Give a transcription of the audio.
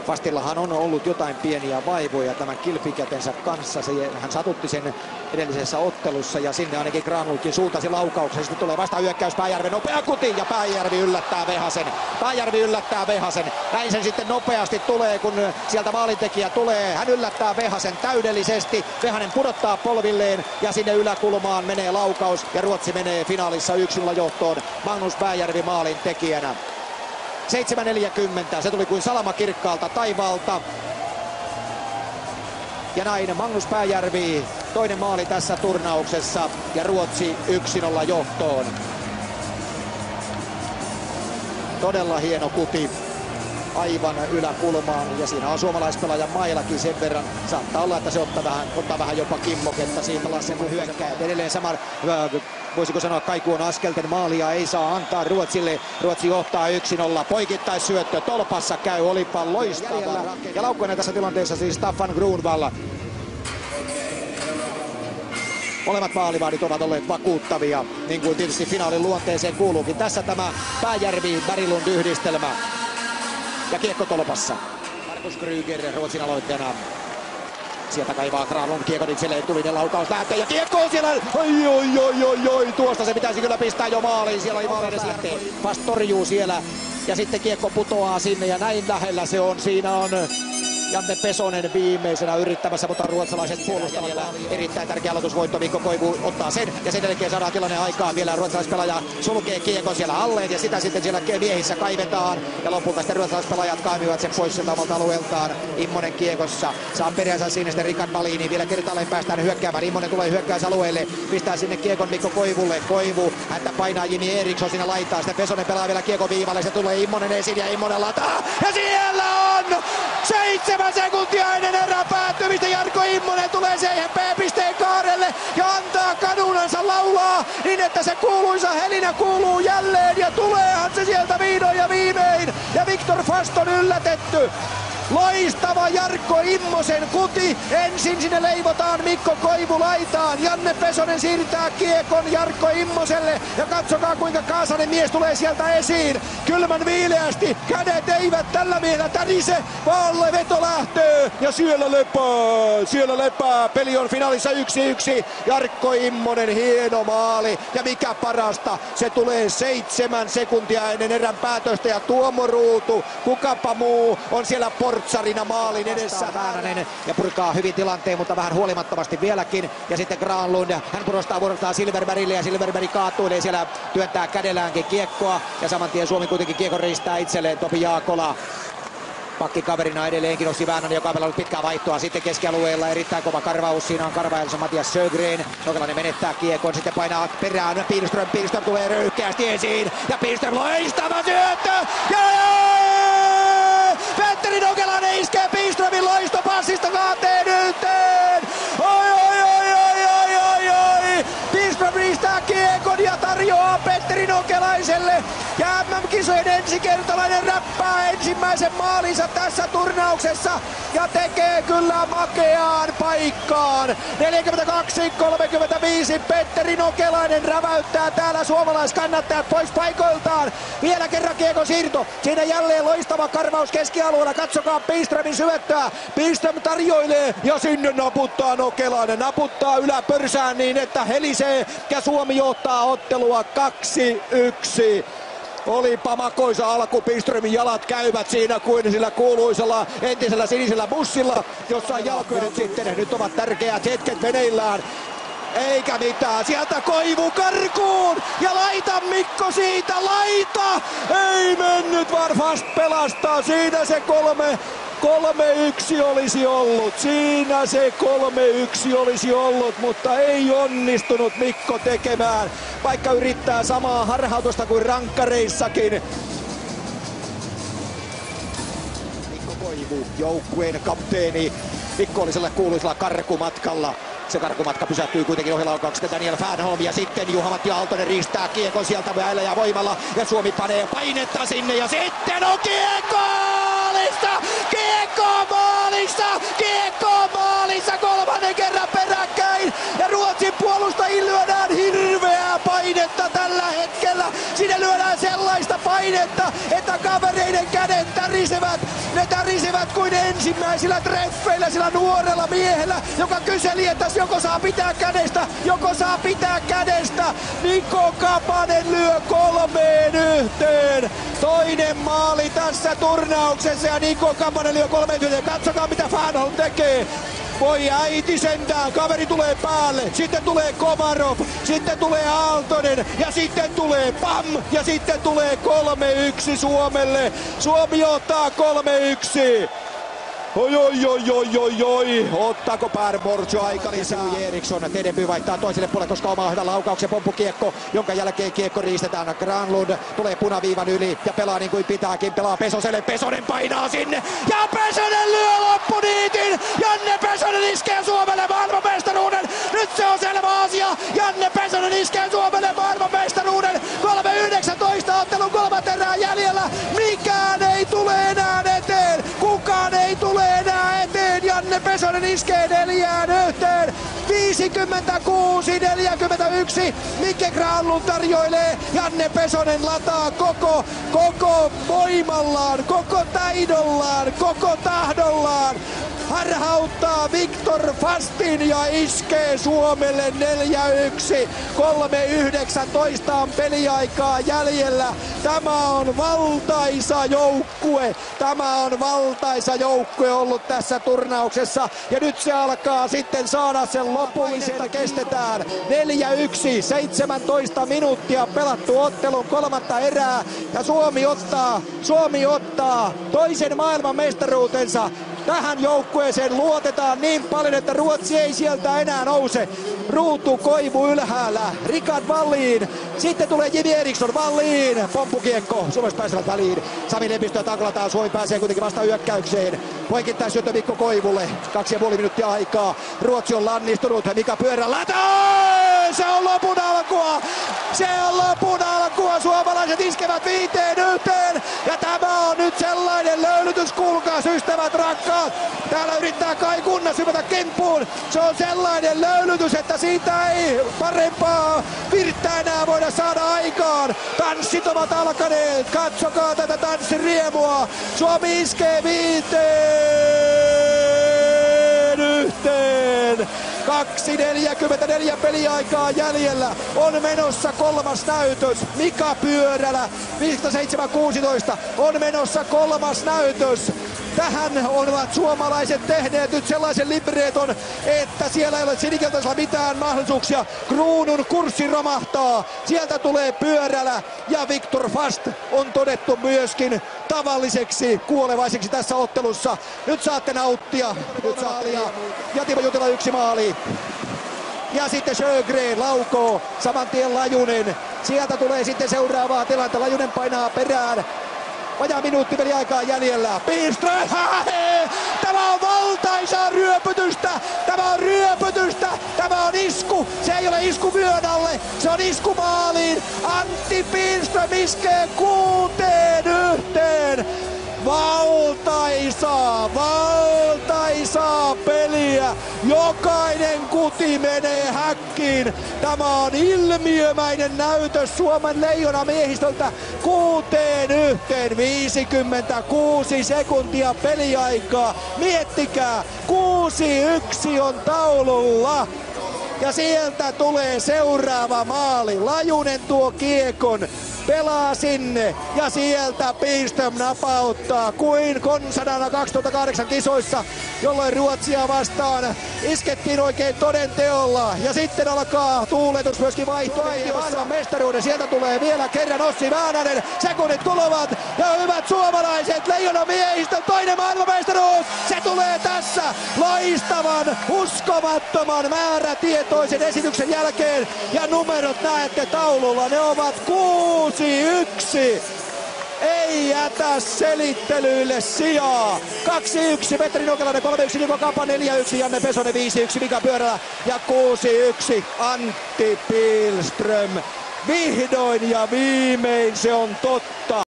Fastillahan on ollut jotain pieniä vaivoja tämän kilpikätensä kanssa. Hän satutti sen edellisessä ottelussa ja sinne ainakin Granlundkin suuntasi laukauksen. Sitten tulee vasta hyökkäys Pääjärven nopea kuti ja Pääjärvi yllättää Vehasen. Pääjärvi yllättää Vehasen. Näin sen sitten nopeasti tulee, kun sieltä maalintekijä tulee. Hän yllättää Vehasen täydellisesti. Vehanen pudottaa polvilleen ja sinne yläkulmaan menee laukaus ja Ruotsi menee finaalissa 1-0 johtoon Magnus Pääjärvi maalin tekijänä. 7.40, se tuli kuin salama kirkkaalta taivaalta. Ja näin Magnus Pääjärvi, toinen maali tässä turnauksessa ja Ruotsi 1-0 johtoon. Todella hieno kuti aivan yläkulmaan ja siinä on suomalaispelaajan mailakin sen verran. Saattaa olla, että se ottaa vähän jopa kimmoketta siitä Lassen kun hyökkää. Edelleen sama, voisiko sanoa Kaikuon askelten maalia ei saa antaa Ruotsille. Ruotsi johtaa 1-0. Poikittaisyöttö tolpassa käy, olipa loistava. Ja laukkoinen tässä tilanteessa siis Staffan Grunwald. Molemmat maalivahdit ovat olleet vakuuttavia, niin kuin tietysti finaalin luonteeseen kuuluukin. Tässä tämä Pääjärvi-Berglund yhdistelmä. Ja kiekko tolpassa. Markus Kryger Ruotsin aloitteena. Sieltä kaivaa Granlund kiekon itselleen, tulinen laukaus lähtee ja kiekko on siellä. Oi, tuosta se pitäisi kyllä pistää jo maaliin. Siellä ei maali edes lähtee. Fast torjuu siellä ja sitten kiekko putoaa sinne ja näin lähellä se on. Siinä on Janne Pesonen viimeisenä yrittämässä, mutta ruotsalaiset puolustavat. Erittäin tärkeä aloitusvoitto, Mikko Koivu ottaa sen ja sen jälkeen saadaan tilanne aikaan. Vielä ruotsalaispelaaja sulkee kiekon siellä alleen ja sitä sitten siellä miehissä kaivetaan. Ja lopulta sitten ruotsalaispelaajat kaimivat sen pois sieltä omalta alueeltaan. Immonen kiekossa saa peränsä sinne sitten Rickard Wallin. Vielä kertaalleen päästään hyökkäämään. Immonen tulee hyökkäysalueelle, pistää sinne kiekon Mikko Koivulle. Koivu, häntä painaa Jimi Eriksson siinä laittaa. Sitten Pesonen pelaa vielä kiekon viivalle. Se tulee Immonen esiin ja Immonen lataa. Ja siellä on 7 sekuntia ennen erän päättymistä Jarkko Immonen tulee siihen B-pisteen kaarelle ja antaa kanunansa laulaa niin, että se kuuluisa helinä kuuluu jälleen ja tuleehan se sieltä vihdoin ja viimein ja Viktor Fast on yllätetty. Loistava Jarkko Immosen kuti. Ensin sinne leivotaan Mikko Koivu laitaan. Janne Pesonen siirtää kiekon Jarkko Immoselle. Ja katsokaa kuinka Kaasanen mies tulee sieltä esiin. Kylmän viileästi. Kädet eivät tällä miehellä tärise. Vaan veto lähtee. Ja siellä lepää. Peli on finaalissa 1-1. Jarkko Immonen hieno maali. Ja mikä parasta, se tulee 7 sekuntia ennen erän päätöstä. Ja Tuomo Ruutu, kukapa muu, on siellä portsarina maalin edessä. Väänänen ja purkaa hyvin tilanteen, mutta vähän huolimattomasti vieläkin. Ja sitten Granlund, hän vuorostaan Silverbergille ja Silverberg kaatuilee siellä, työntää kädelläänkin kiekkoa. Ja saman tien Suomi kuitenkin kiekon riistää itselleen Topi Jaakola. Pakkikaverina edelleenkin Ossi Väänänen, joka on pelannut pitkää vaihtoa sitten keskialueella. Erittäin kova karvaus. Siinä on Karvaelsa Matias Sjögren. Nokelainen menettää kiekon, sitten painaa perään. Pihlström tulee röyhkeästi esiin. Ja Pihlström loistava syöttö! Ja Petteri Nokelainen iskee Pihlströmin loistopassista 2-1! Pihlström riistää kiekon ja tarjoaa Petteri Nokelaiselle. Ja MM-kisojen ensikertalainen räppää ensimmäisen maalinsa tässä turnauksessa ja tekee kyllä makeaan paikkaan. 42-35 Petteri Nokelainen räväyttää täällä suomalaiskannattajat pois paikoiltaan. Vielä kerran kiekon siirto. Siinä jälleen loistava karvaus keskialueella. Katsokaa Pihlströmin syöttöä. Pihlström tarjoilee ja sinne naputtaa Nokelainen. Naputtaa yläpörsään niin, että helisee ja Suomi johtaa ottelua 2-1. Olipa makoisa alku, Pihlströmin jalat käyvät siinä kuin sillä kuuluisella entisellä sinisellä bussilla, jossa on jalkoja nyt ovat tärkeät hetket meneillään. Eikä mitään, sieltä Koivu karkuun ja laita Mikko siitä, laita! Ei mennyt, vaan Fast pelastaa, siinä se 3-1 olisi ollut, siinä se 3-1 olisi ollut, mutta ei onnistunut Mikko tekemään, vaikka yrittää samaa harhautusta kuin rankkareissakin. Mikko Koivu, joukkueen kapteeni, Mikko oli sillä kuuluisella karkumatkalla. Se karkumatka pysähtyy kuitenkin ohilaukauksesta Daniel Fernholm ja sitten Juha-Matti Aaltonen riistää kiekon sieltä väellä ja voimalla ja Suomi panee painetta sinne ja sitten on kiekko maalissa! Kiekko maalissa! Kiekko maalissa 3. kerran peräkkäin ja Ruotsin puolustajille lyödään hirveää painetta tällä hetkellä. Sinne lyödään sellaista painetta, että kavereiden kädet tärisevät. Ne tärisivät kuin ensimmäisillä treffeillä sillä nuorella miehellä, joka kyseli, että joko saa pitää kädestä. Niko Kapanen lyö 3-1. Toinen maali tässä turnauksessa ja Niko Kapanen lyö 3-1. Katsokaa mitä Fanholm tekee. Voi äiti sentään, kaveri tulee päälle, sitten tulee Komarov, sitten tulee Aaltonen ja sitten tulee PAM ja sitten tulee 3-1 Suomelle. Suomi ottaa 3-1. Oi. Ottaako Per Morjo aika lisää? Eriksson Tedeby vaihtaa toiselle puolelle, koska omaa hyvän laukauksen pomppukiekko, jonka jälkeen kiekko riistetään. Granlund tulee punaviivan yli ja pelaa niin kuin pitääkin. Pelaa Pesoselle, Pesonen painaa sinne ja Pesonen lyö loppuniitin. Janne Pesonen iskee Suomelle maailmanmestaruuden. Nyt se on selvä asia. Janne Pesonen iskee Suomelle maailmanmestaruuden. 3-19 ottelun 3 erää jäljellä. Mikään ei tule enää eteen. Kukaan ei tule enää eteen. Janne Pesonen iskee 4-1. 56-41. Mikke Granlund tarjoilee. Janne Pesonen lataa koko voimallaan, koko taidollaan, koko tahdollaan. Harhauttaa Viktor Fastin ja iskee Suomelle 4-1. 3.19 on peliaikaa jäljellä. Tämä on valtaisa joukkue. Tämä on valtaisa joukkue ollut tässä turnauksessa. Ja nyt se alkaa sitten saada sen lopullisen. Kestetään 4-1. 17 minuuttia pelattu ottelun 3. erää. Ja Suomi ottaa toisen maailmanmestaruutensa. Tähän joukkueeseen luotetaan niin paljon, että Ruotsi ei sieltä enää nouse. Ruutu Koivu ylhäällä, Rickard Wallin, sitten tulee Jimi Eriksson, Wallin, pomppukiekko, Suomessa pääsevät väliin. Sami Lempistöä taklataan, Suomi pääsee kuitenkin vasta hyökkäykseen. Poikittaisi syöttö Mikko Koivulle, 2,5 minuuttia aikaa. Ruotsi on lannistunut, Mika Pyörä lataa! Se on lopun alkua! Suomalaiset iskevät 5-1 ja tämä on nyt sellainen löylytys, kuulkaas ystävät rakkaat. Täällä yrittää Kai Kunnas hypätä kemppuun. Se on sellainen löylytys, että siitä ei parempaa virttä enää voida saada aikaan. Tanssit ovat alkaneet. Katsokaa tätä tanssiriemua. Suomi iskee 5-1. 2.44 peliaikaa jäljellä. On menossa 3. näytös. Mika Pyörälä 57.16 on menossa 3. näytös. Tähän ovat suomalaiset tehneet nyt sellaisen libreton, että siellä ei ole sinikeltaisella mitään mahdollisuuksia. Kruunun kurssi romahtaa. Sieltä tulee Pyörälä ja Viktor Fast on todettu myöskin tavalliseksi kuolevaiseksi tässä ottelussa. Nyt saatte nauttia. Ja Timo Jutila 1 maali. Ja sitten Sjögren laukoo, saman tien Lajunen. Sieltä tulee sitten seuraavaa tilannetta. Lajunen painaa perään. Vajaa minuutti peliaikaa jäljellä. Pihlström! Tämä on valtaisaa ryöpytystä! Tämä on isku! Se ei ole isku vyön alle, se on isku maaliin! Antti Pihlström iskee 6-1! Valtaisaa peliä. Jokainen kuti menee häkkiin. Tämä on ilmiömäinen näytös Suomen leijona miehistöltä 6-1. 56 sekuntia peliaikaa. Miettikää, 6-1 on taululla. Ja sieltä tulee seuraava maali. Lajunen tuo kiekon. Pelaa sinne ja sieltä Pihlström napauttaa kuin konsanana 2008 kisoissa, jolloin Ruotsia vastaan iskettiin oikein toden teolla. Ja sitten alkaa tuuletus myöskin vaihtoehtoissa mestaruuden. Sieltä tulee vielä kerran Ossi Väänänen. Sekunnit kuluvat ja hyvät suomalaiset, leijona miehistön toinen maailmanmestaruus. Se tulee tässä loistavan, uskomattoman määrätietoisen esityksen jälkeen. Ja numerot näette taululla, ne ovat 6-1. Ei jätä selittelyille sijaa. 2-1 Petri Nokelainen, 3-1 Niko Kapanen, 4-1 Janne Pesonen, 5-1 Mika Pyörälä ja 6-1 Antti Pihlström. Vihdoin ja viimein se on totta.